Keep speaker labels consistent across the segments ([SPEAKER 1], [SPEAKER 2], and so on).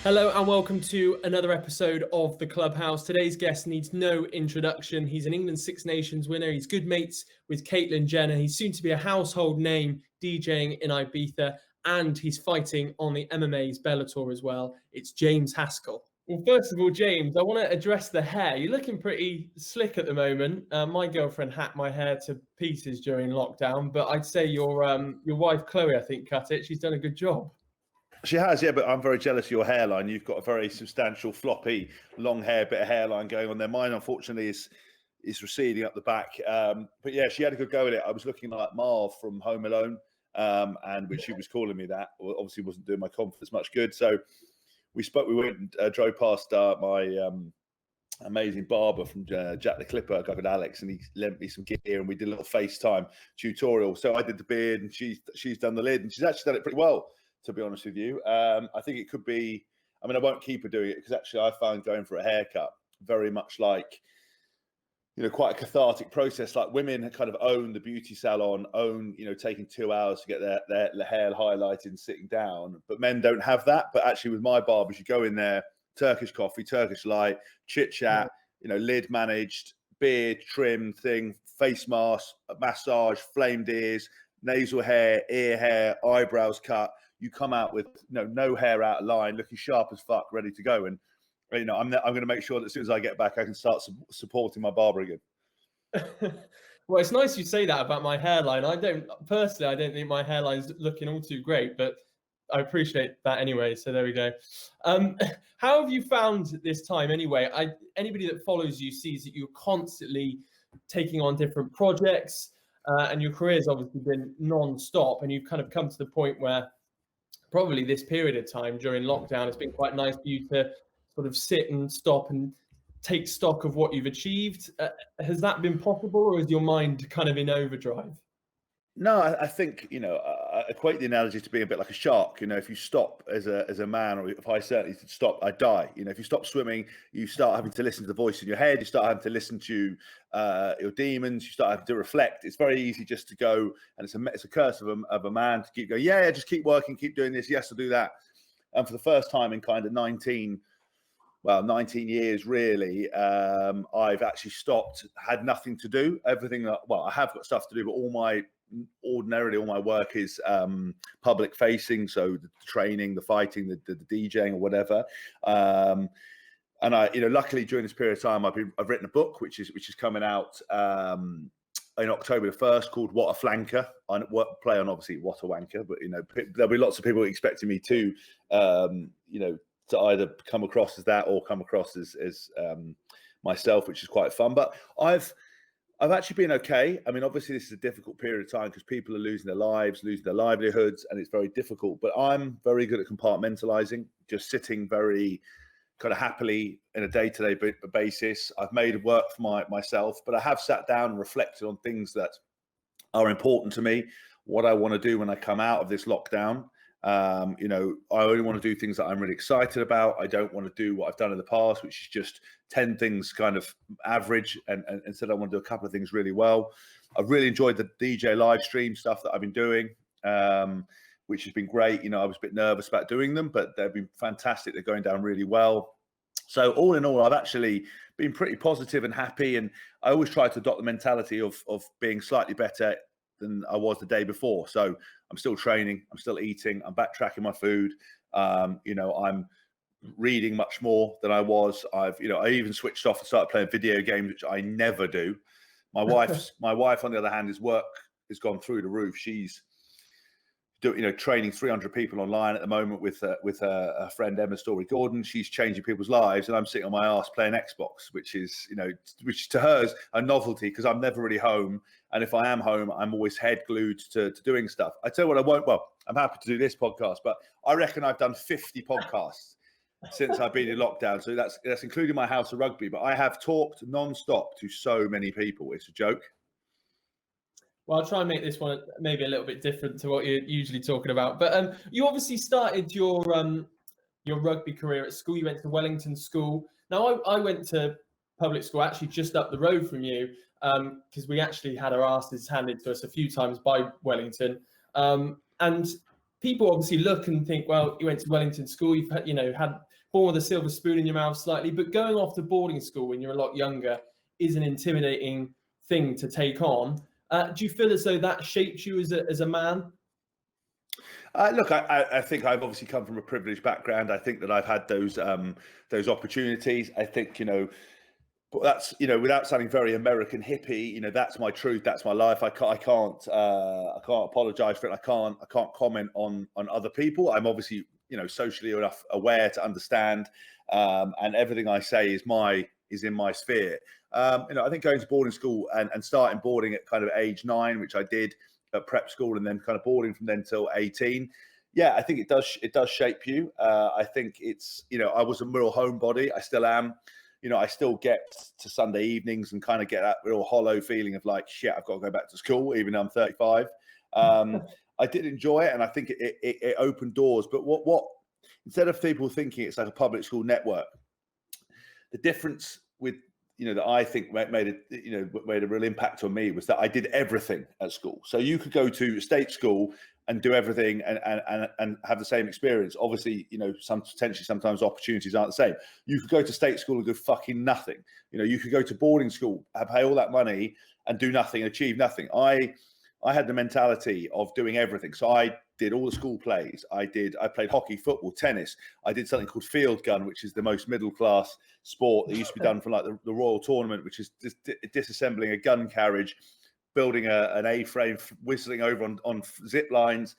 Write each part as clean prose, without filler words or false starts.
[SPEAKER 1] Hello and welcome to another episode of the Clubhouse. Today's guest needs no introduction. He's an England Six Nations winner. He's good mates with Caitlin Jenner. He's soon to be a household name DJing in Ibiza, and he's fighting on the MMA's Bellator as well. It's James Haskell. Well, first of all, James, I want to address the hair. You're looking pretty slick at the moment. My girlfriend hacked my hair to pieces during lockdown, but I'd say your wife Chloe, I think, cut it. She's done a good job.
[SPEAKER 2] She has, yeah, but I'm very jealous of your hairline. You've got a very substantial, floppy, long hair, bit of hairline going on there. Mine, unfortunately, is receding up the back. But yeah, she had a good go at it. I was looking like Marv from Home Alone, and which she was calling me that. Well, obviously wasn't doing my confidence much good. So we went and drove past my amazing barber from Jack the Clipper, a guy called Alex, and he lent me some gear and we did a little FaceTime tutorial. So I did the beard and she's done the lid, and she's actually done it pretty well, to be honest with you. I think it could be, I mean, I won't keep her doing it because actually I found going for a haircut very much like, quite a cathartic process. Like women kind of own the beauty salon, taking 2 hours to get their hair highlighted and sitting down. But men don't have that. But actually with my barbers, you go in there, Turkish coffee, Turkish light, chit chat, lid managed, beard trimmed thing, face mask, massage, flamed ears, nasal hair, ear hair, eyebrows cut. You come out with no hair out of line, looking sharp as fuck, ready to go. And I'm going to make sure that as soon as I get back, I can start supporting my barber again.
[SPEAKER 1] Well, it's nice you say that about my hairline. I don't think my hairline's looking all too great, but I appreciate that anyway. So there we go. How have you found this time anyway? Anybody that follows you sees that you're constantly taking on different projects, and your career's obviously been non-stop, and you've kind of come to the point where probably this period of time during lockdown, it's been quite nice for you to sort of sit and stop and take stock of what you've achieved. Has that been possible, or is your mind kind of in overdrive?
[SPEAKER 2] No, I think, I equate the analogy to being a bit like a shark. If you stop as a man, or if I certainly stop, I die. If you stop swimming, you start having to listen to the voice in your head. You start having to listen to your demons. You start having to reflect. It's very easy just to go, and it's a curse of a man to keep going, yeah, just keep working, keep doing this. Yes, I'll do that. And for the first time in kind of 19 years, really, I've actually stopped, had nothing to do. Everything, I have got stuff to do, but all my work is public facing. So the training, the fighting, the DJing or whatever. And I, luckily during this period of time, I've written a book, which is coming out in October the 1st, called What a Flanker. I play on obviously What a Wanker, but there'll be lots of people expecting me to, to either come across as that or come across as myself, which is quite fun. But I've actually been okay. I mean, obviously this is a difficult period of time because people are losing their lives, losing their livelihoods, and it's very difficult. But I'm very good at compartmentalizing, just sitting very kind of happily in a day-to-day basis. I've made work for myself, but I have sat down and reflected on things that are important to me, what I want to do when I come out of this lockdown. I only want to do things that I'm really excited about. I don't want to do what I've done in the past, which is just 10 things kind of average. And instead, I want to do a couple of things really well. I've really enjoyed the DJ live stream stuff that I've been doing, which has been great. I was a bit nervous about doing them, but they've been fantastic. They're going down really well. So all in all, I've actually been pretty positive and happy. And I always try to adopt the mentality of being slightly better than I was the day before. So I'm still training, I'm still eating, I'm backtracking my food. I'm reading much more than I was. I even switched off and started playing video games, which I never do. My wife, on the other hand, his work has gone through the roof. She's training 300 people online at the moment with her friend Emma Story Gordon. She's changing people's lives, and I'm sitting on my ass playing Xbox, which is to her is a novelty because I'm never really home, and if I am home, I'm always head glued to doing stuff. I tell you what, I won't. Well, I'm happy to do this podcast, but I reckon I've done 50 podcasts since I've been in lockdown. So that's including my House of Rugby. But I have talked non-stop to so many people. It's a joke.
[SPEAKER 1] Well, I'll try and make this one maybe a little bit different to what you're usually talking about. But you obviously started your rugby career at school. You went to Wellington School. Now, I went to public school actually just up the road from you because we actually had our asses handed to us a few times by Wellington. And people obviously look and think, well, you went to Wellington School. You've had born with a silver spoon in your mouth slightly, but going off to boarding school when you're a lot younger is an intimidating thing to take on. Do you feel as though that shaped you as a man?
[SPEAKER 2] Look, I think I've obviously come from a privileged background. I think that I've had those opportunities. I think, but that's, without sounding very American hippie, that's my truth. That's my life. I can't apologize for it. I can't comment on other people. I'm obviously, socially enough aware to understand, and everything I say is in my sphere. I think going to boarding school and starting boarding at kind of age 9, which I did at prep school, and then kind of boarding from then till 18. Yeah, I think it does shape you. I think it's, I was a real homebody. I still am. I still get to Sunday evenings and kind of get that real hollow feeling of like, shit, I've got to go back to school, even though I'm 35. I did enjoy it, and I think it opened doors. But what instead of people thinking it's like a public school network, the difference with that I think made a real impact on me was that I did everything at school. So you could go to state school and do everything and have the same experience. Obviously, sometimes opportunities aren't the same. You could go to state school and do fucking nothing. You could go to boarding school, pay all that money and do nothing, achieve nothing. I had the mentality of doing everything. So I did all the school plays. I played hockey, football, tennis. I did something called field gun, which is the most middle class sport that used to be done for like the Royal Tournament, which is just disassembling a gun carriage, building an A-frame, whistling over on zip lines.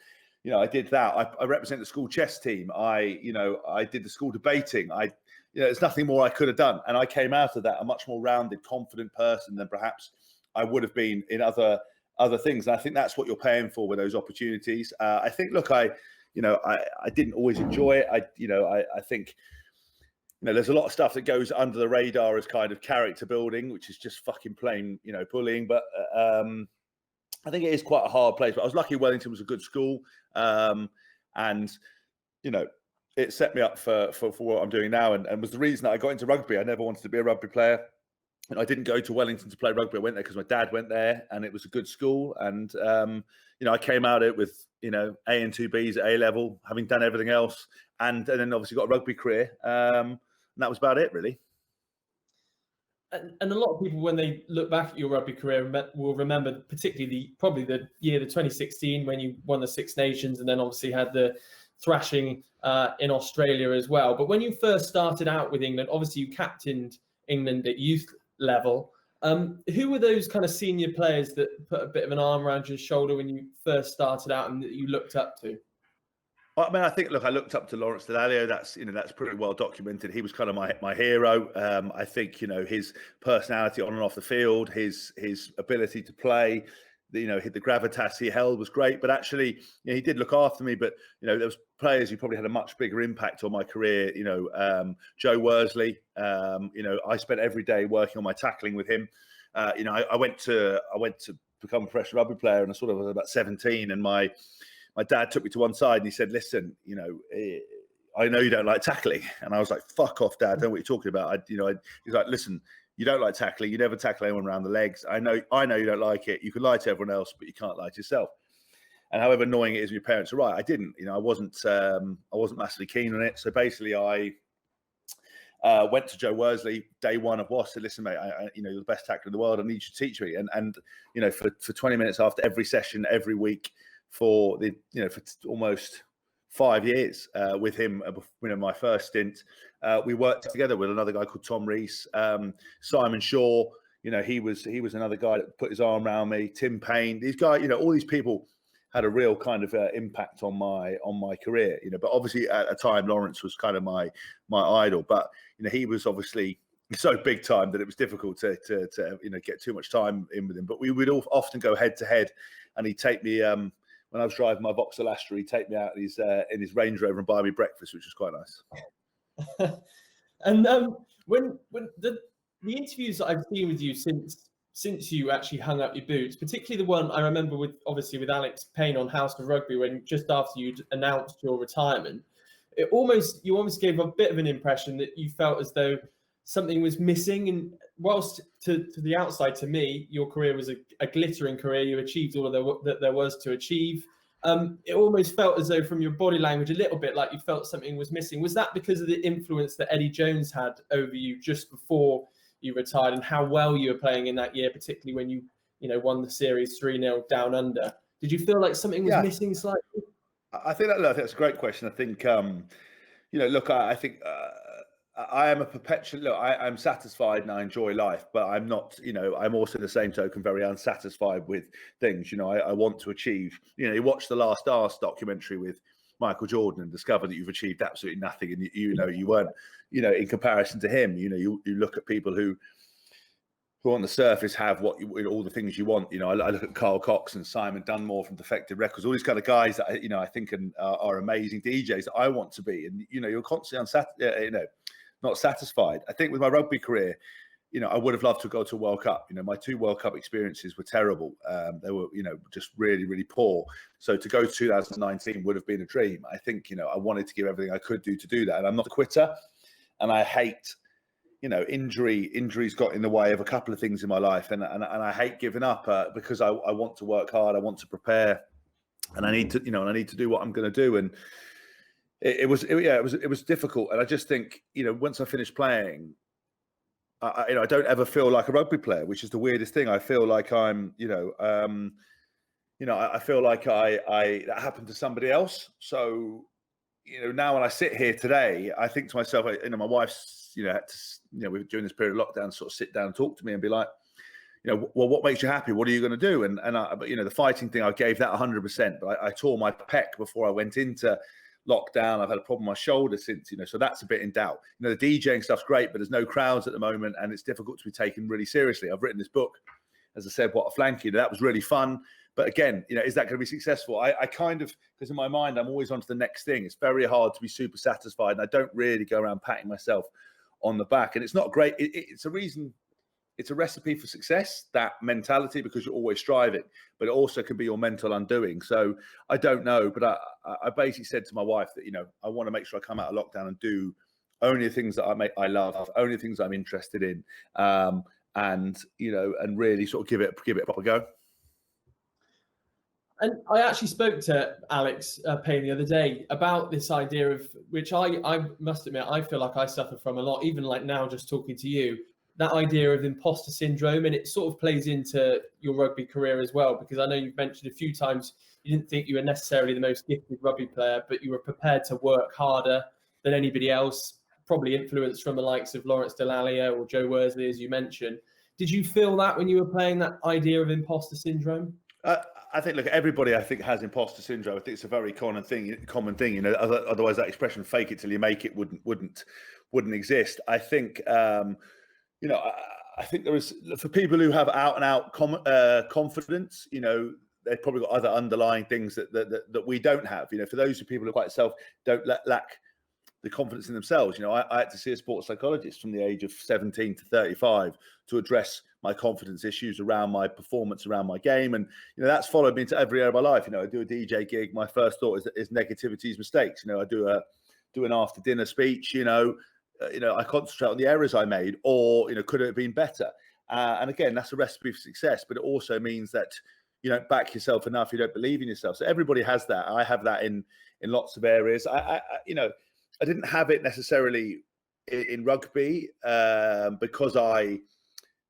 [SPEAKER 2] I did that. I represent the school chess team. I did the school debating. There's nothing more I could have done. And I came out of that a much more rounded, confident person than perhaps I would have been in other things. And I think that's what you're paying for with those opportunities. I think, look, I didn't always enjoy it. I think, there's a lot of stuff that goes under the radar as kind of character building, which is just fucking plain, bullying. But I think it is quite a hard place. But I was lucky Wellington was a good school. And, it set me up for what I'm doing now, and was the reason that I got into rugby. I never wanted to be a rugby player. And I didn't go to Wellington to play rugby. I went there because my dad went there, and it was a good school. And I came out of it with A and 2 Bs at A level, having done everything else, and then obviously got a rugby career. And that was about it, really.
[SPEAKER 1] And a lot of people, when they look back at your rugby career, will remember particularly probably the year, the 2016, when you won the Six Nations, and then obviously had the thrashing in Australia as well. But when you first started out with England, obviously you captained England at youth level. Who were those kind of senior players that put a bit of an arm around your shoulder when you first started out and that you looked up to?
[SPEAKER 2] I mean, I think, look, I looked up to Lawrence Dallaglio. That's pretty well documented. He was kind of my hero. I think, his personality on and off the field, his ability to play, the gravitas he held was great. But actually, he did look after me. But, there was players who probably had a much bigger impact on my career. Joe Worsley, I spent every day working on my tackling with him. I went to become a professional rugby player, and I sort of was about 17, and my dad took me to one side and he said, listen, I know you don't like tackling. And I was like, fuck off, Dad. I don't know what you're talking about. He's like, listen, you don't like tackling. You never tackle anyone around the legs. I know you don't like it. You can lie to everyone else, but you can't lie to yourself. And however annoying it is when your parents are right, I didn't. I wasn't massively keen on it. So basically I went to Joe Worsley day one of WAS, said, listen, mate, you're the best tackler in the world. I need you to teach me. And for 20 minutes after every session, every week, for almost 5 years with him, my first stint, we worked together with another guy called Tom Rees, Simon Shaw. He was another guy that put his arm around me. Tim Payne. These guys, all these people had a real kind of impact on my career. But obviously at a time, Lawrence was kind of my idol. But he was obviously so big time that it was difficult to get too much time in with him. But we would often go head to head, and he'd take me. When I was driving my Vauxhall Astra, he'd take me out in his Range Rover and buy me breakfast, which was quite nice.
[SPEAKER 1] And when the interviews that I've seen with you since you actually hung up your boots, particularly the one I remember with Alex Payne on House of Rugby, when just after you'd announced your retirement, you almost gave a bit of an impression that you felt as though something was missing. And whilst to the outside, to me, your career was a glittering career. You achieved all that there was to achieve. it almost felt as though from your body language a little bit like you felt something was missing. Was that because of the influence that Eddie Jones had over you just before you retired, and how well you were playing in that year, particularly when you won the series 3-0 down under? Did you feel like something was missing slightly?
[SPEAKER 2] I think that's a great question. I think, look, I think I am a perpetual, look, I'm satisfied and I enjoy life, but I'm not, I'm also the same token very unsatisfied with things. I want to achieve, you watch the Last Dance documentary with Michael Jordan and discover that you've achieved absolutely nothing. And you weren't, in comparison to him, you look at people who on the surface have all the things you want. I look at Carl Cox and Simon Dunmore from Defected Records, all these kind of guys that I think are amazing DJs that I want to be. And you're constantly not satisfied. I think with my rugby career, I would have loved to go to a World Cup. My 2 World Cup experiences were terrible. They were, just really, really poor. So to go to 2019 would have been a dream. I think, I wanted to give everything I could do to do that. And I'm not a quitter, and I hate. Injuries got in the way of a couple of things in my life, and I hate giving up because I want to work hard, I want to prepare, and I need to, and I need to do what I'm going to do. And it was difficult. And I just think, once I finished playing, I don't ever feel like a rugby player, which is the weirdest thing. I feel like I'm, I feel like that happened to somebody else. So, now when I sit here today, I think to myself, my wife's, had to, during this period of lockdown, sort of sit down and talk to me and be like, well, what makes you happy? What are you going to do? And but the fighting thing, I gave that 100%, but I tore my pec before I went into lockdown. I've had a problem with my shoulder since, so that's a bit in doubt. The DJing stuff's great, but there's no crowds at the moment, and it's difficult to be taken really seriously. I've written this book, as I said, What a Flanky. That was really fun. But again, is that going to be successful? I kind of, because in my mind, I'm always on to the next thing. It's very hard to be super satisfied, and I don't really go around patting myself on the back. And it's not great. It's a reason, it's a recipe for success, that mentality, because you're always striving, but it also can be your mental undoing. So I don't know, but I basically said to my wife that, I want to make sure I come out of lockdown and do only the things that I love, only the things I'm interested in, and really sort of give it a proper go.
[SPEAKER 1] And I actually spoke to Alex Payne the other day about this idea of, which I must admit, I feel like I suffer from a lot, even like now just talking to you, that idea of imposter syndrome. And it sort of plays into your rugby career as well, because I know you've mentioned a few times you didn't think you were necessarily the most gifted rugby player, but you were prepared to work harder than anybody else, probably influenced from the likes of Lawrence Delalio or Joe Worsley, as you mentioned. Did you feel that when you were playing, that idea of imposter syndrome?
[SPEAKER 2] I think, look, everybody I think has imposter syndrome. I think it's a very common thing. Otherwise that expression "fake it till you make it" wouldn't exist. I think, I think there is, for people who have out and out confidence, they've probably got other underlying things that we don't have. For those people who are quite don't lack the confidence in themselves. I had to see a sports psychologist from the age of 17 to 35 to address my confidence issues around my performance, around my game. And, that's followed me into every area of my life. I do a DJ gig. My first thought is negativity is mistakes. I do an after dinner speech, I concentrate on the errors I made, or, could it have been better? And again, that's a recipe for success, but it also means that you don't back yourself enough. You don't believe in yourself. So everybody has that. I have that in lots of areas. I didn't have it necessarily in rugby because I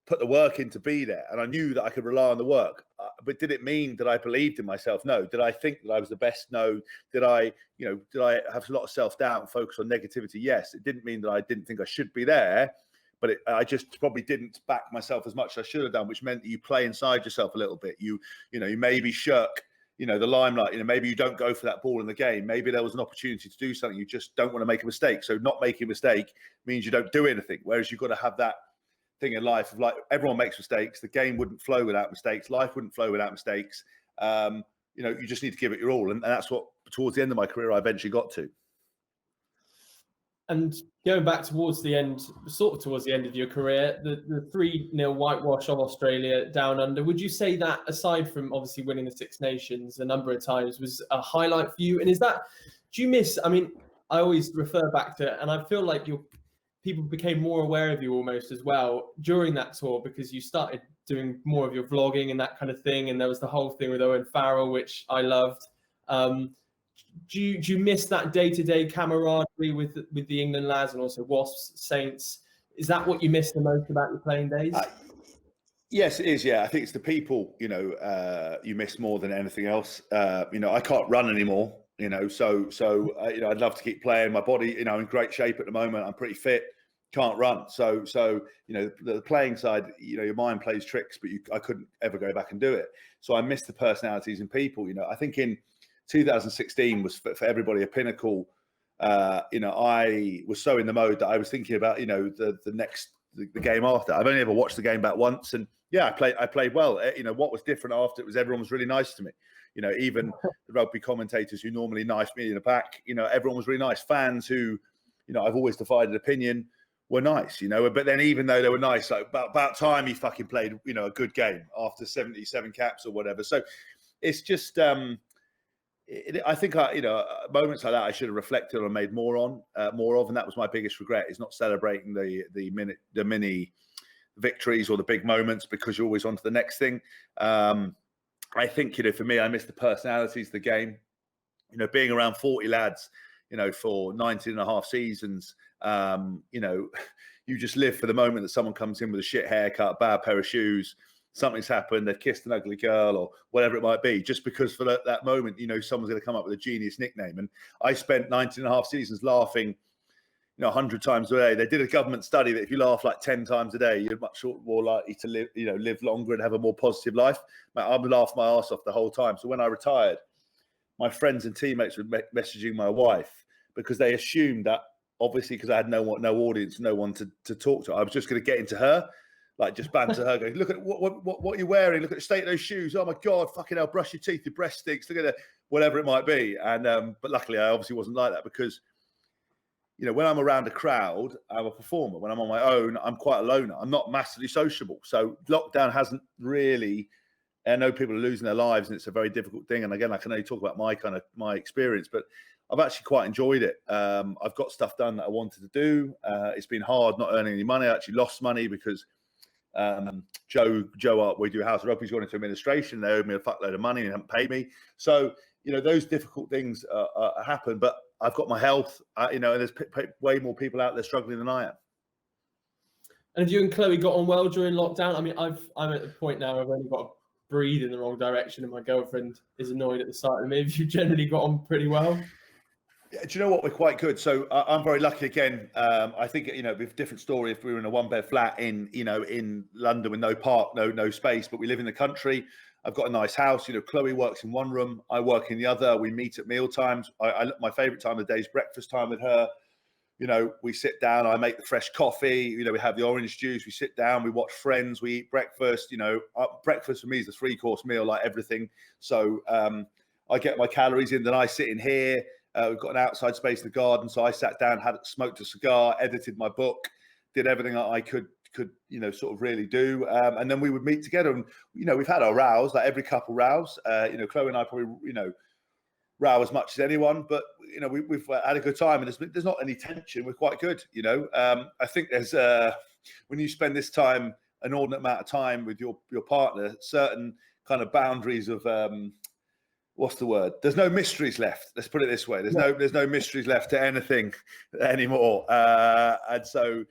[SPEAKER 2] put the work in to be there, and I knew that I could rely on the work. But did it mean that I believed in myself? No. Did I think that I was the best? No. Did I have a lot of self-doubt and focus on negativity? Yes. It didn't mean that I didn't think I should be there, but I just probably didn't back myself as much as I should have done, which meant that you play inside yourself a little bit. You maybe shirk the limelight. Maybe you don't go for that ball in the game. Maybe there was an opportunity to do something. You just don't want to make a mistake. So not making a mistake means you don't do anything. Whereas you've got to have that thing in life of, like, everyone makes mistakes. The game wouldn't flow without mistakes. Life wouldn't flow without mistakes. You just need to give it your all. And that's what, towards the end of my career, I eventually got to.
[SPEAKER 1] And going back towards the end of your career, the 3-0 whitewash of Australia down under, would you say that, aside from obviously winning the Six Nations a number of times, was a highlight for you? And do you miss, I always refer back to it, and I feel like people became more aware of you almost as well during that tour, because you started doing more of your vlogging and that kind of thing. And there was the whole thing with Owen Farrell, which I loved. Do you miss that day-to-day camaraderie with the England lads and also Wasps, Saints? Is that what you miss the most about your playing days?
[SPEAKER 2] Yes, it is. Yeah, I think it's the people, you miss more than anything else. I can't run anymore, so I'd love to keep playing. My body, in great shape at the moment. I'm pretty fit, can't run. So the playing side, your mind plays tricks, but I couldn't ever go back and do it. So I miss the personalities and people. I think in 2016 was for everybody a pinnacle. I was so in the mode that I was thinking about, the game after. I've only ever watched the game back once, and yeah, I played well. What was different after it was everyone was really nice to me. Even the rugby commentators who normally knife me in the back, everyone was really nice. Fans who, I've always divided opinion, were nice, But then even though they were nice, like about time he fucking played, a good game after 77 caps or whatever. So it's just, I think moments like that I should have reflected on and made more of, and that was my biggest regret, is not celebrating the mini victories or the big moments, because you're always on to the next thing. I think for me, I miss the personalities of the game. Being around 40 lads, for 19 and a half seasons, you just live for the moment that someone comes in with a shit haircut, bad pair of shoes, something's happened, they've kissed an ugly girl or whatever it might be, just because for that moment, someone's going to come up with a genius nickname. And I spent 19 and a half seasons laughing, 100 times a day. They did a government study that if you laugh like 10 times a day, you're much more likely to live longer and have a more positive life. I've laughed my ass off the whole time. So when I retired, my friends and teammates were messaging my wife, because they assumed that, obviously, because I had no audience, no one to talk to, I was just going to get into her, like just banter her, going, look at what you're wearing, look at the state of those shoes, oh my God, fucking hell, brush your teeth, your breast stinks, look at it, whatever it might be. And but luckily I obviously wasn't like that, because when I'm around a crowd, I'm a performer. When I'm on my own, I'm quite a loner. I'm not massively sociable. So lockdown hasn't really, I know people are losing their lives and it's a very difficult thing. And again, I can only talk about my experience, but I've actually quite enjoyed it. I've got stuff done that I wanted to do. It's been hard not earning any money. I actually lost money because Joe, we do House of Rugby's gone into administration. They owed me a fuckload of money and haven't paid me. So, those difficult things happen, but I've got my health, and there's way more people out there struggling than I am.
[SPEAKER 1] And have you and Chloe got on well during lockdown? I mean, I'm at the point now I've only got to breathe in the wrong direction, and my girlfriend is annoyed at the sight of me. Have you generally got on pretty well?
[SPEAKER 2] Do you know what? We're quite good. So I'm very lucky again. I think, with a different story if we were in a one-bed flat in London with no park, no space, but we live in the country. I've got a nice house. Chloe works in one room, I work in the other. We meet at meal times. My favorite time of the day is breakfast time with her. We sit down, I make the fresh coffee, we have the orange juice, we sit down, we watch Friends, we eat breakfast. Breakfast for me is a 3-course meal, like everything. So I get my calories in, then I sit in here. We've got an outside space in the garden, so I sat down, smoked a cigar, edited my book, did everything that I could sort of really do, and then we would meet together. And we've had our rows, like every couple rows. Chloe and I probably row as much as anyone, but we've had a good time, and there's not any tension. We're quite good. I think there's when you spend this time, an inordinate amount of time with your partner, certain kind of boundaries of what's the word? There's no mysteries left. Let's put it this way. There's no mysteries left to anything anymore. And so,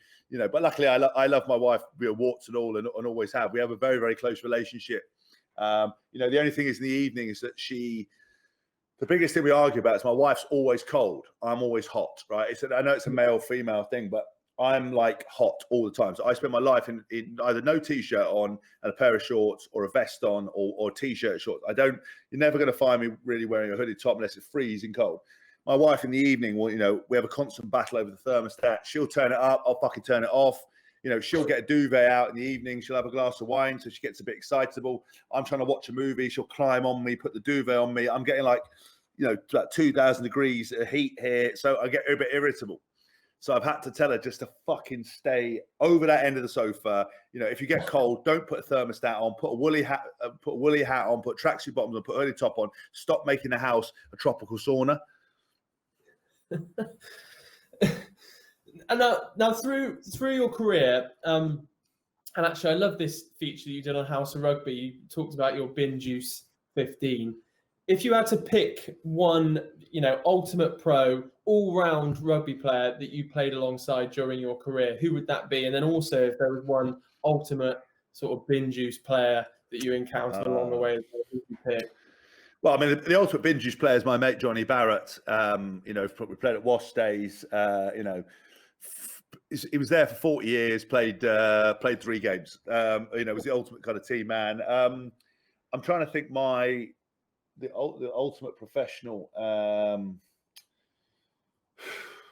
[SPEAKER 2] but luckily I love my wife, warts and all, and always have. We have a very, very close relationship. The only thing is in the evening is that the biggest thing we argue about is my wife's always cold. I'm always hot, right? I know it's a male-female thing, but I'm like hot all the time. So I spend my life in either no t-shirt on and a pair of shorts, or a vest on, or t-shirt shorts. You're never going to find me really wearing a hooded top unless it's freezing cold. My wife in the evening will, we have a constant battle over the thermostat. She'll turn it up, I'll fucking turn it off. She'll get a duvet out in the evening. She'll have a glass of wine, so she gets a bit excitable. I'm trying to watch a movie. She'll climb on me, put the duvet on me. I'm getting like 2,000 degrees of heat here. So I get a bit irritable. So I've had to tell her just to fucking stay over that end of the sofa. If you get cold, don't put a thermostat on. Put a woolly hat on. Put tracksuit bottoms on. Put a hoodie top on. Stop making the house a tropical sauna.
[SPEAKER 1] And now through your career, and actually I love this feature that you did on House of Rugby. You talked about your bin juice 15. if you had to pick one, ultimate pro, all-round rugby player that you played alongside during your career, who would that be? And then also, if there was one ultimate sort of bin juice player that you encountered along the way, who would you pick?
[SPEAKER 2] Well, I mean, the ultimate bin juice player is my mate Johnny Barrett. We played at Wash days. He was there for 40 years. Played 3 games. Was the ultimate kind of team man. I'm trying to think the ultimate professional.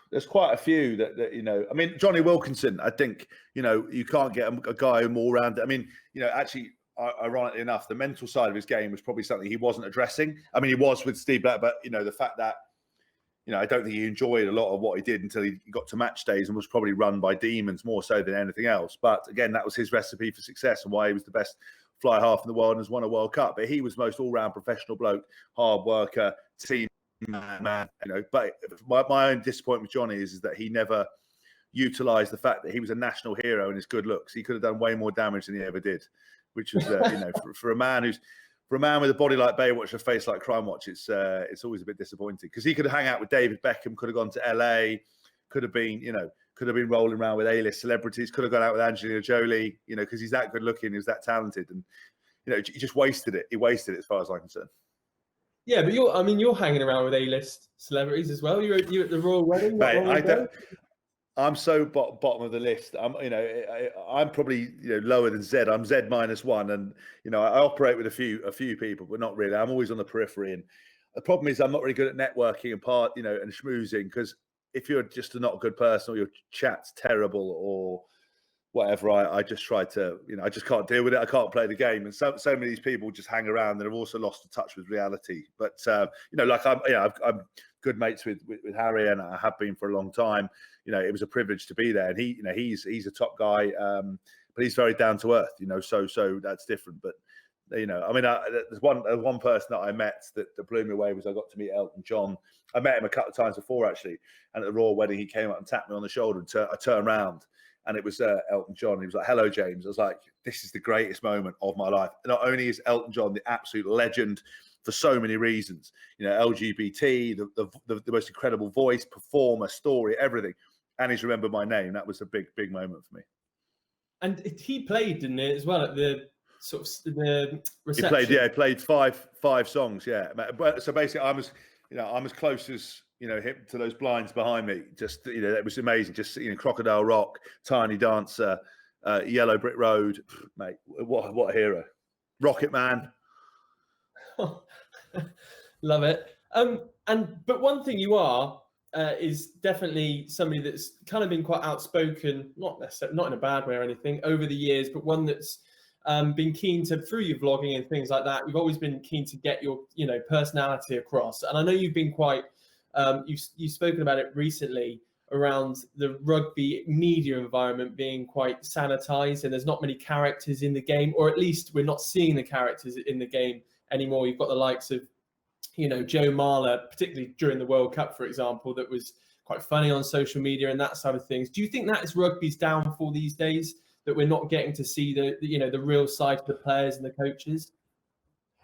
[SPEAKER 2] There's quite a few that. I mean, Johnny Wilkinson. I think you can't get a guy more round. I mean, actually. Ironically enough, the mental side of his game was probably something he wasn't addressing. I mean, he was with Steve Black, but the fact that I don't think he enjoyed a lot of what he did until he got to match days and was probably run by demons more so than anything else. But again, that was his recipe for success and why he was the best fly half in the world and has won a World Cup. But he was the most all-round professional bloke, hard worker, team man. But my own disappointment with Johnny is that he never utilised the fact that he was a national hero in his good looks. He could have done way more damage than he ever did. Which was, for a man with a body like Baywatch and a face like Crime Watch, it's always a bit disappointing because he could have hung out with David Beckham, could have gone to LA, could have been rolling around with A-list celebrities, could have gone out with Angelina Jolie, because he's that good looking, he's that talented, and he just wasted it. He wasted it as far as I'm concerned.
[SPEAKER 1] Yeah, but you're hanging around with A-list celebrities as well. You at the royal wedding.
[SPEAKER 2] Mate, I'm so bottom of the list. I'm probably lower than Z. I'm Z -1, and I operate with a few people, but not really. I'm always on the periphery, and the problem is I'm not really good at networking and schmoozing, because if you're just not a good person or your chat's terrible or whatever, I just try to I just can't deal with it. I can't play the game, and so many of these people just hang around and have also lost touch with reality. But I'm good mates with Harry, and I have been for a long time. It was a privilege to be there, and he's a top guy, but he's very down to earth. So that's different. But there's one person that I met that blew me away was I got to meet Elton John. I met him a couple of times before actually, and at the royal wedding he came up and tapped me on the shoulder, and I turned around. And it was Elton John. He was like, "Hello, James." I was like, "This is the greatest moment of my life." And not only is Elton John the absolute legend for so many reasons, LGBT, the most incredible voice, performer, story, everything, and he's remembered my name. That was a big moment for me. And
[SPEAKER 1] he played, didn't he, as well at the sort of the reception?
[SPEAKER 2] He played five songs. Yeah, so basically, I'm as close as him to those blinds behind me. Just it was amazing. Just Crocodile Rock, Tiny Dancer, Yellow Brick Road, mate. What a hero, Rocket Man.
[SPEAKER 1] Love it. But one thing you are is definitely somebody that's kind of been quite outspoken, not necessarily, not in a bad way or anything, over the years, but one that's been keen to, through your vlogging and things like that, you've always been keen to get your personality across. And I know you've been quite you've spoken about it recently around the rugby media environment being quite sanitized, and there's not many characters in the game, or at least we're not seeing the characters in the game anymore. You've got the likes of Joe Marler, particularly during the World Cup, for example, that was quite funny on social media and that side of things. Do you think that is rugby's downfall these days, that we're not getting to see the real side of the players and the coaches?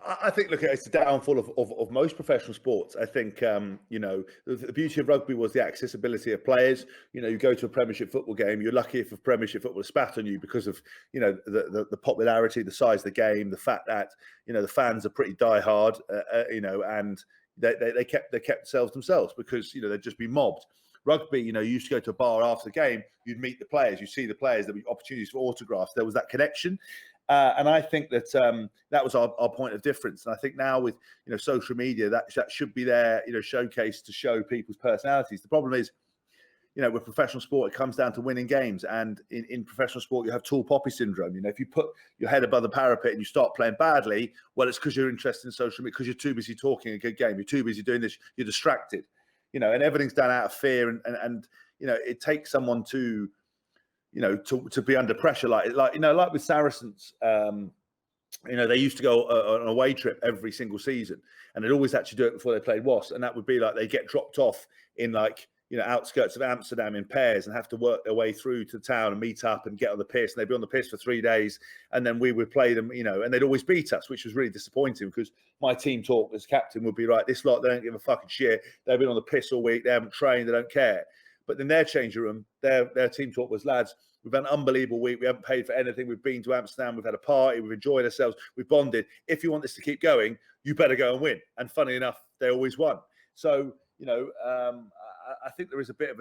[SPEAKER 2] I think, look, it's the downfall of most professional sports. I think, the beauty of rugby was the accessibility of players. You go to a Premiership football game, you're lucky if a Premiership football spat on you because of, the popularity, the size of the game, the fact that, the fans are pretty diehard, and they kept themselves because, they'd just be mobbed. Rugby, you used to go to a bar after the game, you'd meet the players, you see the players, there'd be opportunities for autographs. There was that connection. And I think that that was our point of difference. And I think now with social media, that should be there, showcased to show people's personalities. The problem is, with professional sport, it comes down to winning games. And in professional sport, you have tall poppy syndrome. If you put your head above the parapet and you start playing badly, well, it's because you're interested in social media, because you're too busy talking a good game. You're too busy doing this. You're distracted, and everything's done out of fear. And it takes someone to be under pressure, like with Saracens, they used to go on an away trip every single season, and they'd always actually do it before they played Wasps, and that would be like they get dropped off in outskirts of Amsterdam in pairs and have to work their way through to town and meet up and get on the piss. And they'd be on the piss for 3 days, and then we would play them, and they'd always beat us, which was really disappointing because my team talk as captain would be right. This lot, they don't give a fucking shit. They've been on the piss all week. They haven't trained. They don't care. But in their changing room, their team talk was, lads, we've had an unbelievable week. We haven't paid for anything. We've been to Amsterdam. We've had a party. We've enjoyed ourselves. We've bonded. If you want this to keep going, you better go and win. And funny enough, they always won. So, I think there is a bit of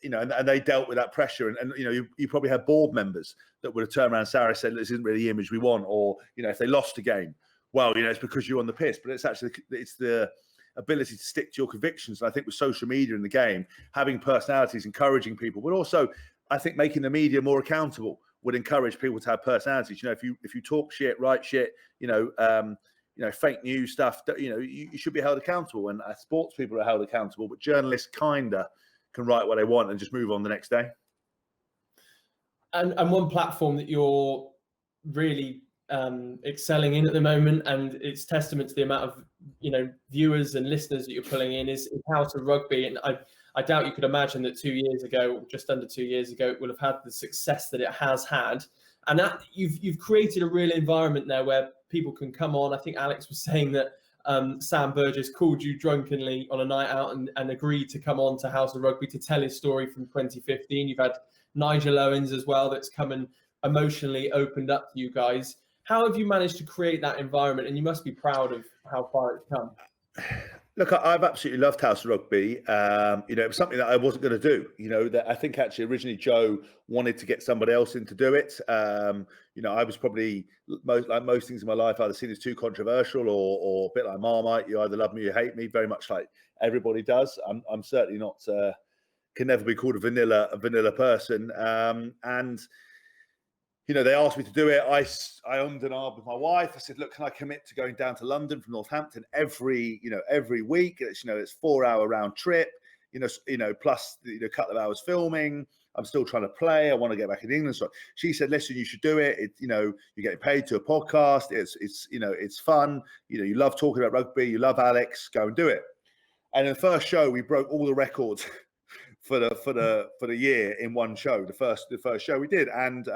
[SPEAKER 2] and they dealt with that pressure. And you probably had board members that would have turned around and said, this isn't really the image we want. Or, if they lost a game, well, it's because you're on the piss. But it's the ability to stick to your convictions. And I think with social media in the game, having personalities, encouraging people, but also I think making the media more accountable would encourage people to have personalities. If you talk shit, write shit, fake news stuff, you should be held accountable. And sports people are held accountable, but journalists kinda can write what they want and just move on the next day.
[SPEAKER 1] And one platform that you're really excelling in at the moment, and it's testament to the amount of viewers and listeners that you're pulling in, is House of Rugby. And I doubt you could imagine that 2 years ago, just under 2 years ago, it would have had the success that it has had. And that you've created a real environment there where people can come on. I think Alex was saying that Sam Burgess called you drunkenly on a night out and agreed to come on to House of Rugby to tell his story from 2015. You've had Nigel Owens as well that's come and emotionally opened up to you guys. How have you managed to create that environment? And you must be proud of how far it's come.
[SPEAKER 2] Look, I've absolutely loved House of Rugby. It was something that I wasn't going to do. That I think actually originally Joe wanted to get somebody else in to do it. I was probably like most things in my life, either seen as too controversial or a bit like Marmite. You either love me or you hate me, very much like everybody does. I'm certainly not can never be called a vanilla person. They asked me to do it. I ummed and ahed with my wife. I said, look, can I commit to going down to London from Northampton every week? It's 4-hour round trip, plus a couple of hours filming. I'm still trying to play. I want to get back in England. So she said, listen, you should do it. You're getting paid to a podcast. It's fun. You love talking about rugby. You love Alex. Go and do it. And in the first show, we broke all the records for the year in one show. The first show we did. And,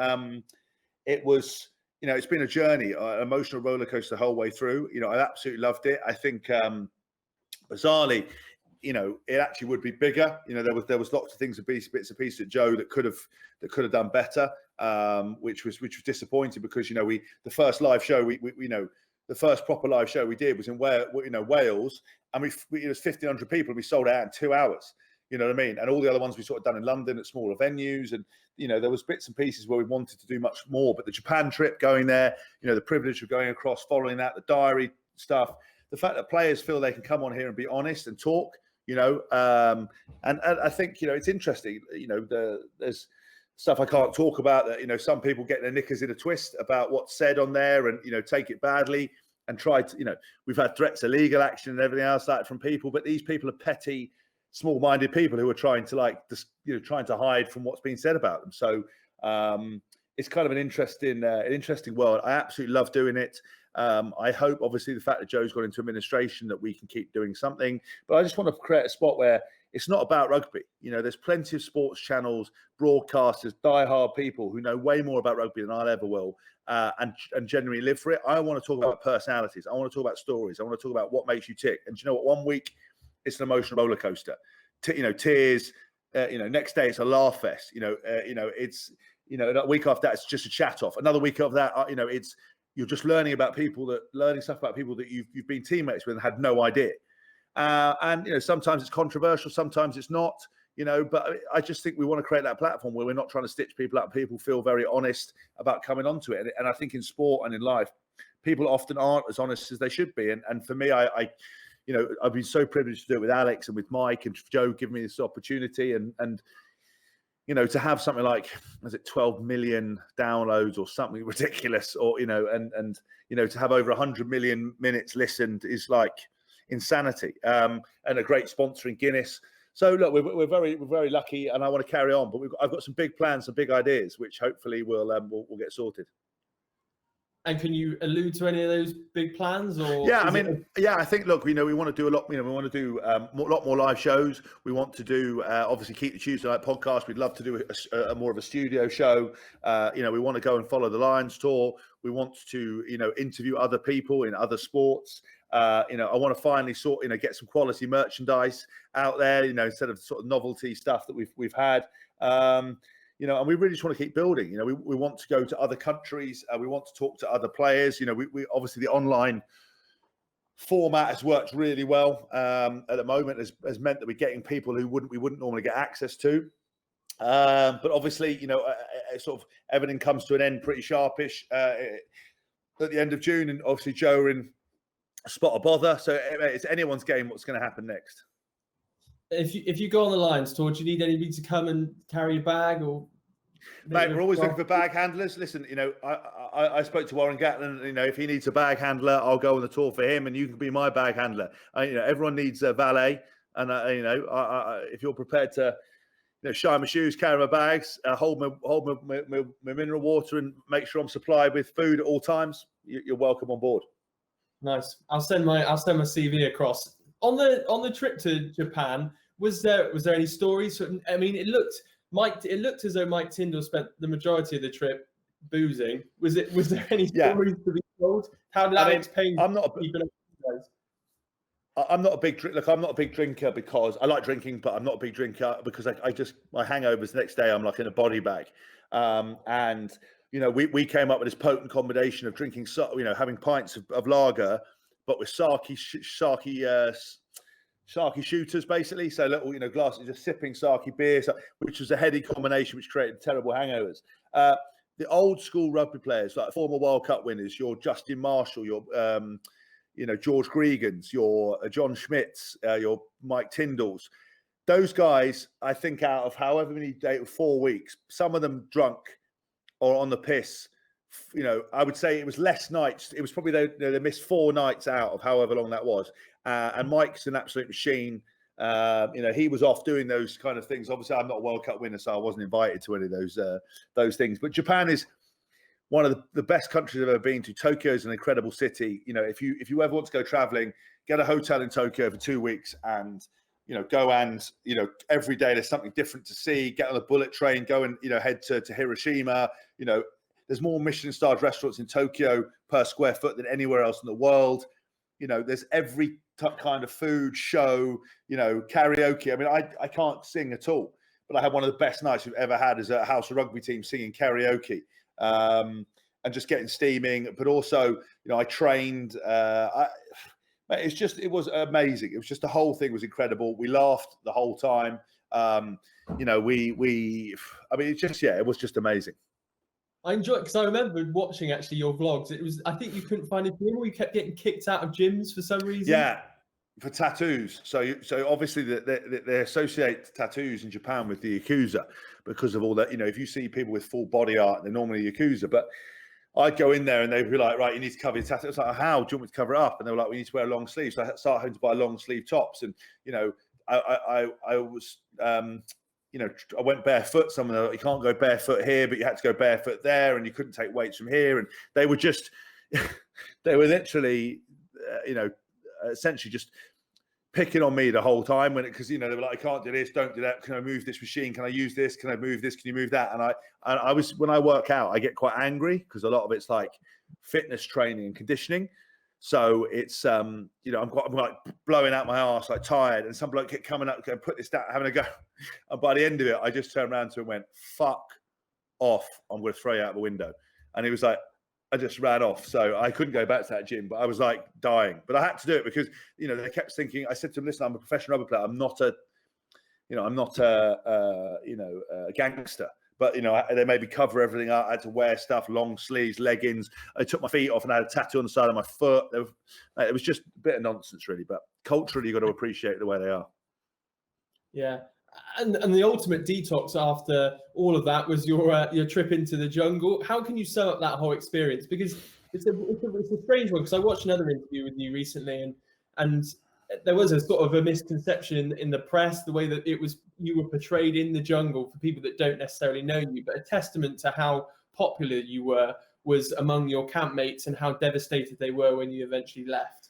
[SPEAKER 2] it was, it's been a journey, an emotional roller coaster the whole way through. I absolutely loved it. I think, bizarrely, it actually would be bigger. There was lots of things, bits and pieces at Joe that could have done better, which was disappointing because the first live show the first proper live show we did was in Wales, and it was 1,500 people. And we sold out in 2 hours. You know what I mean? And all the other ones we sort of done in London at smaller venues. And, there was bits and pieces where we wanted to do much more. But the Japan trip, going there, the privilege of going across, following that, the diary stuff, the fact that players feel they can come on here and be honest and talk, and I think, it's interesting, there's stuff I can't talk about that, some people get their knickers in a twist about what's said on there and, take it badly and try to, we've had threats of legal action and everything else like from people, but these people are petty, small-minded people who are trying to trying to hide from what's being said about them. So it's kind of an interesting world. I absolutely love doing it. I hope, obviously, the fact that Joe's got into administration, that we can keep doing something. But I just want to create a spot where it's not about rugby. There's plenty of sports channels, broadcasters, diehard people who know way more about rugby than I ever will, and genuinely live for it. I want to talk about personalities. I want to talk about stories. I want to talk about what makes you tick. And do you know what? One week, it's an emotional roller coaster. Tears. Next day it's a laugh fest. It's a week after that it's just a chat off. Another week after that, it's you're just learning stuff about people that you've been teammates with and had no idea. And sometimes it's controversial, sometimes it's not. But I just think we want to create that platform where we're not trying to stitch people up. People feel very honest about coming onto it. And I think in sport and in life, people often aren't as honest as they should be. And for me, I've been so privileged to do it with Alex and with Mike and Joe giving me this opportunity and to have something like, was it 12 million downloads or something ridiculous, or, and to have over 100 million minutes listened is like insanity. And a great sponsor in Guinness. So look, we're very lucky, and I want to carry on, but I've got some big plans, some big ideas, which hopefully we'll get sorted.
[SPEAKER 1] And can you allude to any of those big plans? Or
[SPEAKER 2] yeah, I mean, I think, look, we want to do a lot. We want to do a lot more live shows. We want to do obviously keep the Tuesday night podcast. We'd love to do a more of a studio show. We want to go and follow the Lions tour. We want to interview other people in other sports. I want to finally get some quality merchandise out there. Instead of sort of novelty stuff that we've had. And we really just want to keep building. We want to go to other countries. We want to talk to other players. We obviously, the online format has worked really well at the moment. Has meant that we're getting people who we wouldn't normally get access to. But obviously, sort of everything comes to an end pretty sharpish at the end of June. And obviously, Joe are in a spot of bother. So it's anyone's game what's going to happen next.
[SPEAKER 1] If you go on the Lions tour, do you need anybody to come and carry a bag or?
[SPEAKER 2] Mate, we're always looking for bag handlers. Listen, I spoke to Warren Gatland. If he needs a bag handler, I'll go on the tour for him, and you can be my bag handler. Everyone needs a valet, and if you're prepared to, shine my shoes, carry my bags, hold my mineral water, and make sure I'm supplied with food at all times, you're welcome on board.
[SPEAKER 1] Nice. I'll send my CV across. On the trip to Japan, was there any stories? I mean, it looked as though Mike Tyndall spent the majority of the trip boozing. Was there any stories to be told? How did Alex Payne keep it up?
[SPEAKER 2] I'm not a big drink. Look, I'm not a big drinker because I like drinking, but I'm not a big drinker because I just my hangovers the next day I'm like in a body bag. We came up with this potent combination of drinking, having pints of lager, but with sake shooters, basically. So little, glasses, just sipping sake beer, which was a heady combination, which created terrible hangovers. The old school rugby players, like former World Cup winners, your Justin Marshall, your George Gregans, your John Schmitz, your Mike Tyndalls. Those guys, I think, out of however many days, 4 weeks, some of them drunk or on the piss. I would say it was less nights. It was probably they missed 4 nights out of however long that was. And Mike's an absolute machine. He was off doing those kind of things. Obviously, I'm not a World Cup winner, so I wasn't invited to any of those things. But Japan is one of the best countries I've ever been to. Tokyo is an incredible city. If you ever want to go traveling, get a hotel in Tokyo for 2 weeks and go and every day there's something different to see. Get on a bullet train, go and head to Hiroshima. There's more Michelin-starred restaurants in Tokyo per square foot than anywhere else in the world. There's every kind of food, show, karaoke. I mean, I can't sing at all, but I had one of the best nights we've ever had as a House of Rugby team singing karaoke and just getting steaming. But also, I trained. It was amazing. It was just the whole thing was incredible. We laughed the whole time. It was just amazing.
[SPEAKER 1] I enjoy it because I remember watching actually your vlogs. I think you couldn't find a gym, or you kept getting kicked out of gyms for some reason.
[SPEAKER 2] Yeah, for tattoos. So obviously they associate tattoos in Japan with the Yakuza because of all that. If you see people with full body art, they're normally Yakuza. But I'd go in there and they'd be like, right, you need to cover your tattoo. It's like, how? Do you want me to cover it up? And they were like, we need to wear a long sleeve. So I started having to buy long sleeve tops. And, I was, I went barefoot. Some of them, you can't go barefoot here, but you had to go barefoot there, and you couldn't take weights from here. And they were literally, essentially just picking on me the whole time because they were like, I can't do this, don't do that. Can I move this machine? Can I use this? Can I move this? Can you move that? And I was, when I work out, I get quite angry because a lot of it's like fitness training and conditioning. So it's, I'm like blowing out my arse, like tired, and some bloke kept coming up, going, put this down, having a go. And by the end of it, I just turned around to him and went, fuck off. I'm going to throw you out the window. And he was like, I just ran off. So I couldn't go back to that gym, but I was like dying. But I had to do it because, they kept thinking, I said to them, listen, I'm a professional rugby player. I'm not a gangster. But, they made me cover everything up. I had to wear stuff, long sleeves, leggings. I took my feet off and I had a tattoo on the side of my foot. It was just a bit of nonsense, really. But culturally, you've got to appreciate the way they are.
[SPEAKER 1] Yeah. And the ultimate detox after all of that was your trip into the jungle. How can you sum up that whole experience? Because it's a strange one. Because I watched another interview with you recently, and there was a sort of a misconception in the press, the way that you were portrayed in the jungle for people that don't necessarily know you, but a testament to how popular you were was among your campmates and how devastated they were when you eventually left?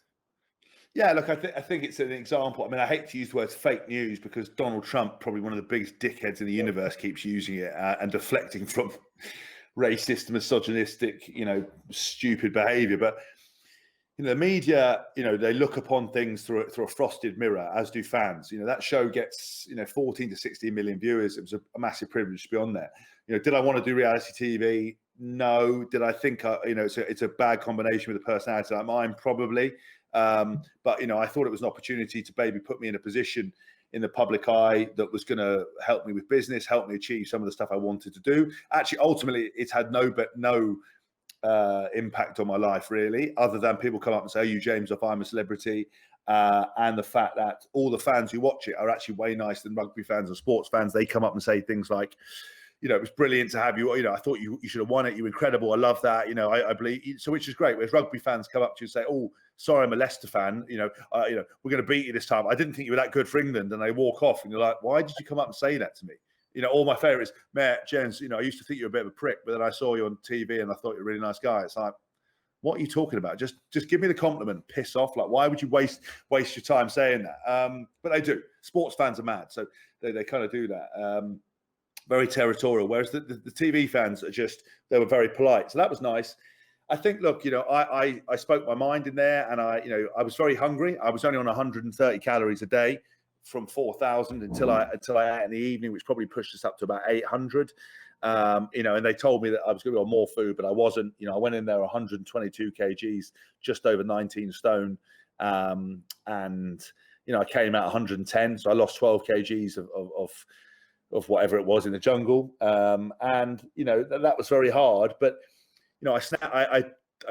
[SPEAKER 2] Yeah, look, I think it's an example. I mean, I hate to use the word fake news because Donald Trump, probably one of the biggest dickheads in the universe, keeps using it and deflecting from racist, misogynistic, stupid behaviour. But the media, they look upon things through a frosted mirror, as do fans. That show gets 14 to 16 million viewers. It was a massive privilege to be on there. Did I want to do reality TV? No. Did I think it's a bad combination with a personality like mine? Probably. But I thought it was an opportunity to maybe put me in a position in the public eye that was going to help me with business, help me achieve some of the stuff I wanted to do. Actually, ultimately, it's had no impact on my life, really, other than people come up and say, "Are you James off I'm a Celebrity?" And the fact that all the fans who watch it are actually way nicer than rugby fans or sports fans. They come up and say things like, it was brilliant to have you. I thought you should have won it. You're incredible. I love that. I believe so, which is great. Whereas rugby fans come up to you and say, "Oh, sorry, I'm a Leicester fan. We're going to beat you this time. I didn't think you were that good for England." And they walk off, and you're like, "Why did you come up and say that to me?" All my favourites, Matt, Jens, I used to think you were a bit of a prick, but then I saw you on TV and I thought you're a really nice guy. It's like, what are you talking about? Just give me the compliment. Piss off. Like, why would you waste your time saying that? But they do. Sports fans are mad, so they kind of do that. Very territorial. Whereas the TV fans are they were very polite. So that was nice. I think, look, I spoke my mind in there, and I was very hungry. I was only on 130 calories a day from 4,000 until I ate in the evening, which probably pushed us up to about 800. And they told me that I was going to be on more food, but I wasn't. I went in there 122 kgs, just over 19 stone, and I came out 110, so I lost 12 kgs of whatever it was in the jungle, and that was very hard. But I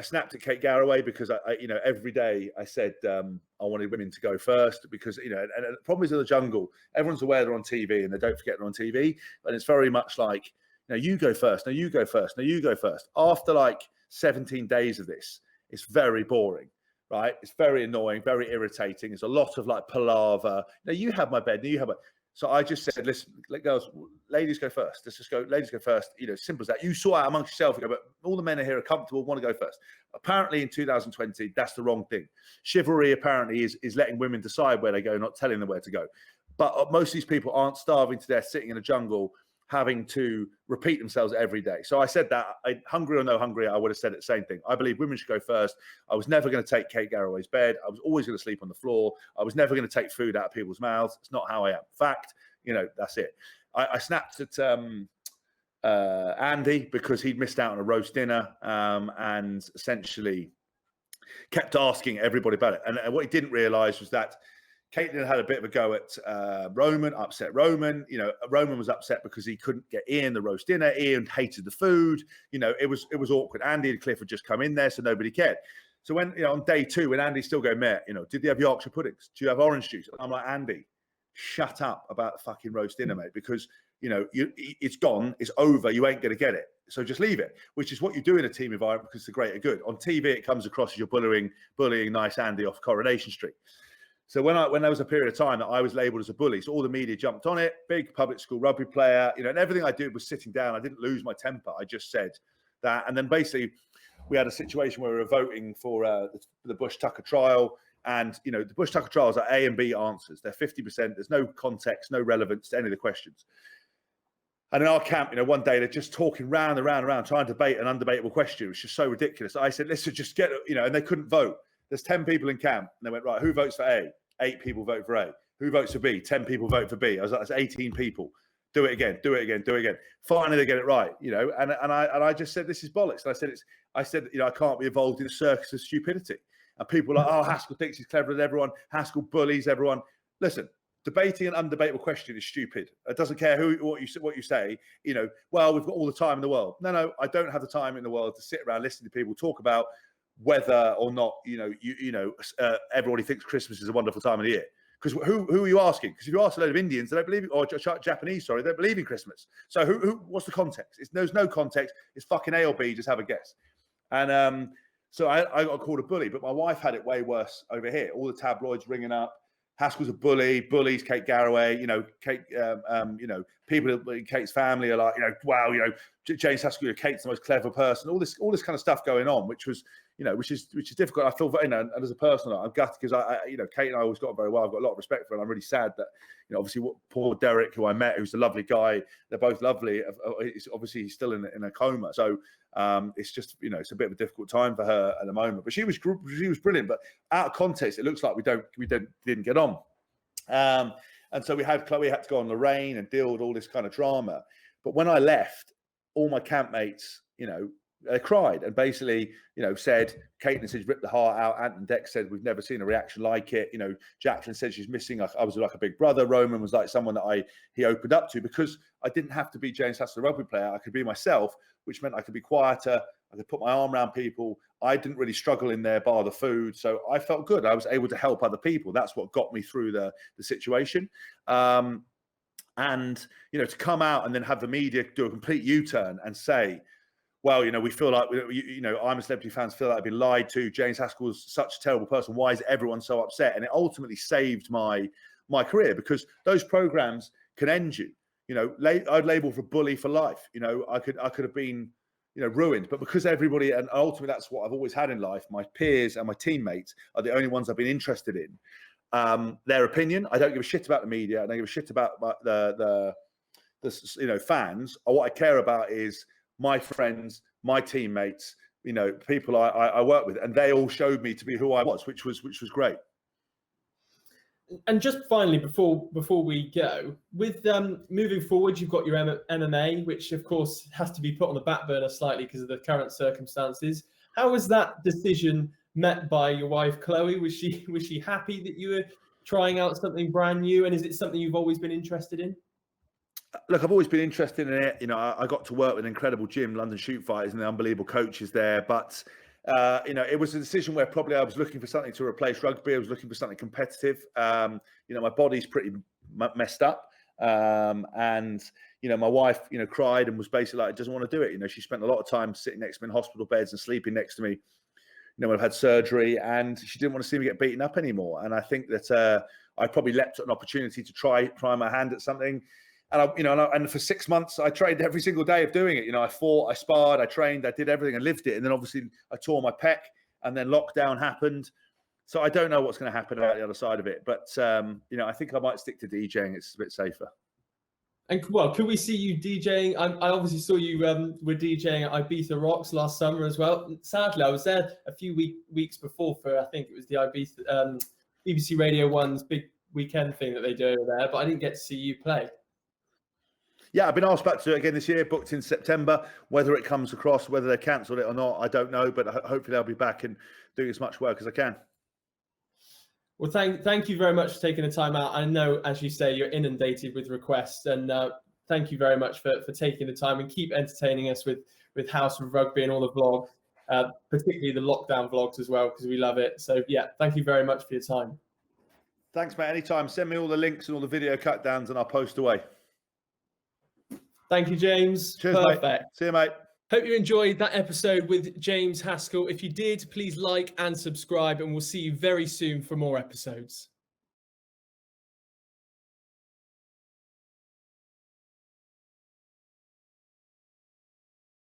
[SPEAKER 2] snapped at Kate Garraway because I every day I said I wanted women to go first because and the problem is in the jungle, everyone's aware they're on TV and they don't forget they're on TV, and it's very much like, you go first, no, you go first, no, you go first. After like 17 days of this, it's very boring, right? It's very annoying, very irritating. It's a lot of like palaver. No, you have my bed, no, you have my. So I just said, listen, girls, ladies go first. Let's just go, ladies go first. Simple as that. You sort out amongst yourself, but all the men are here are comfortable, want to go first. Apparently in 2020, that's the wrong thing. Chivalry apparently is letting women decide where they go, not telling them where to go. But most of these people aren't starving to death, sitting in a jungle, having to repeat themselves every day. So I said that, hungry or no hungry, I would have said the same thing. I believe women should go first. I was never going to take Kate Garraway's bed. I was always going to sleep on the floor. I was never going to take food out of people's mouths. It's not how I am. Fact, that's it. I snapped at Andy because he'd missed out on a roast dinner and essentially kept asking everybody about it. And what he didn't realise was that Caitlin had a bit of a go at Roman, upset Roman. Roman was upset because he couldn't get Ian the roast dinner. Ian hated the food. It was awkward. Andy and Cliff had just come in there, so nobody cared. So when on day 2, when Andy's still going, Matt, did they have Yorkshire puddings? Do you have orange juice? I'm like, Andy, shut up about the fucking roast dinner, mate, because it's gone, it's over. You ain't going to get it. So just leave it, which is what you do in a team environment because the greater good. On TV, it comes across as you're bullying nice Andy off Coronation Street. So when there was a period of time that I was labelled as a bully, so all the media jumped on it. Big public school rugby player, and everything I did was sitting down. I didn't lose my temper. I just said that, and then basically we had a situation where we were voting for the Bush-Tucker trial, and the Bush-Tucker trials are A and B answers. They're 50%. There's no context, no relevance to any of the questions. And in our camp, one day they're just talking round and round and round, trying to debate an undebatable question. It was just so ridiculous. I said, let's just get and they couldn't vote. There's 10 people in camp, and they went, right, who votes for A? 8 people vote for A. Who votes for B? 10 people vote for B. I was like, that's 18 people. Do it again, do it again, do it again. Finally, they get it right, and I just said, this is bollocks. And I said, I can't be involved in a circus of stupidity. And people are like, oh, Haskell thinks he's cleverer than everyone. Haskell bullies everyone. Listen, debating an undebatable question is stupid. It doesn't care what you say. Well, we've got all the time in the world. No, I don't have the time in the world to sit around listening to people talk about whether or not everybody thinks Christmas is a wonderful time of the year. Because who are you asking? Because if you ask a load of Indians, they don't believe it, or Japanese, sorry, they don't believe in Christmas. So what's the context? There's no context. It's fucking A or B. Just have a guess. And so I got called a bully, but my wife had it way worse over here. All the tabloids ringing up. Haskell's a bully, bullies Kate Garraway, Kate, people in Kate's family are like, wow, James Haskell, Kate's the most clever person, all this kind of stuff going on, which was, which is difficult. I feel, and as a person, I'm gutted because Kate and I always got very well. I've got a lot of respect for her, and I'm really sad that, obviously poor Derek, who I met, who's a lovely guy, they're both lovely. Obviously he's still in a coma. So it's just, it's a bit of a difficult time for her at the moment, but she was brilliant, but out of context, it looks like we didn't get on. And so Chloe had to go on Lorraine and deal with all this kind of drama. But when I left, all my campmates, they cried and basically, said, Caitlin said, ripped the heart out. Ant and Dex said, we've never seen a reaction like it. Jacqueline said she's missing. I was like a big brother. Roman was like someone that he opened up to, because I didn't have to be James Haskell, the rugby player. I could be myself, which meant I could be quieter. I could put my arm around people. I didn't really struggle in there, bar the food. So I felt good. I was able to help other people. That's what got me through the situation. And, to come out and then have the media do a complete U-turn and say, well, we feel like, I'm a Celebrity fans feel like I've been lied to. James Haskell is such a terrible person. Why is everyone so upset? And it ultimately saved my career, because those programs can end you. I'd label for bully for life. I could have been, ruined, but because everybody, and ultimately that's what I've always had in life, my peers and my teammates are the only ones I've been interested in. Their opinion, I don't give a shit about the media. I don't give a shit about the fans. What I care about is my friends, my teammates, people I work with, and they all showed me to be who I was, which was great.
[SPEAKER 1] And just finally, before we go, with moving forward, you've got your MMA, which of course has to be put on the back burner slightly because of the current circumstances. How was that decision met by your wife, Chloe? Was she happy that you were trying out something brand new, and is it something you've always been interested in?
[SPEAKER 2] Look, I've always been interested in it. I got to work with an incredible gym, London Shoot Fighters, and the unbelievable coaches there. But, it was a decision where probably I was looking for something to replace rugby. I was looking for something competitive. My body's pretty messed up. And, my wife, cried and was basically like, doesn't want to do it. She spent a lot of time sitting next to me in hospital beds and sleeping next to me, when I've had surgery, and she didn't want to see me get beaten up anymore. And I think that I probably leapt at an opportunity to try my hand at something. And and for 6 months, I trained every single day of doing it. I fought, I sparred, I trained, I did everything, I lived it. And then obviously I tore my pec, and then lockdown happened. So I don't know what's going to happen out the other side of it. But, I think I might stick to DJing. It's a bit safer.
[SPEAKER 1] And well, could we see you DJing? I obviously saw you were DJing at Ibiza Rocks last summer as well. Sadly, I was there a few weeks before for, I think it was the Ibiza BBC Radio 1's big weekend thing that they do over there, but I didn't get to see you play.
[SPEAKER 2] Yeah, I've been asked back to do it again this year, booked in September. Whether it comes across, whether they cancelled it or not, I don't know. But hopefully I'll be back and doing as much work as I can.
[SPEAKER 1] Well, thank you very much for taking the time out. I know, as you say, you're inundated with requests, and thank you very much for taking the time, and keep entertaining us with House of Rugby and all the vlogs, particularly the lockdown vlogs as well, because we love it. So yeah, thank you very much for your time.
[SPEAKER 2] Thanks, mate. Anytime. Send me all the links and all the video cut downs, and I'll post away.
[SPEAKER 1] Thank you, James.
[SPEAKER 2] Cheers,
[SPEAKER 1] perfect.
[SPEAKER 2] Mate. See you, mate.
[SPEAKER 1] Hope you enjoyed that episode with James Haskell. If you did, please like and subscribe, and we'll see you very soon for more episodes.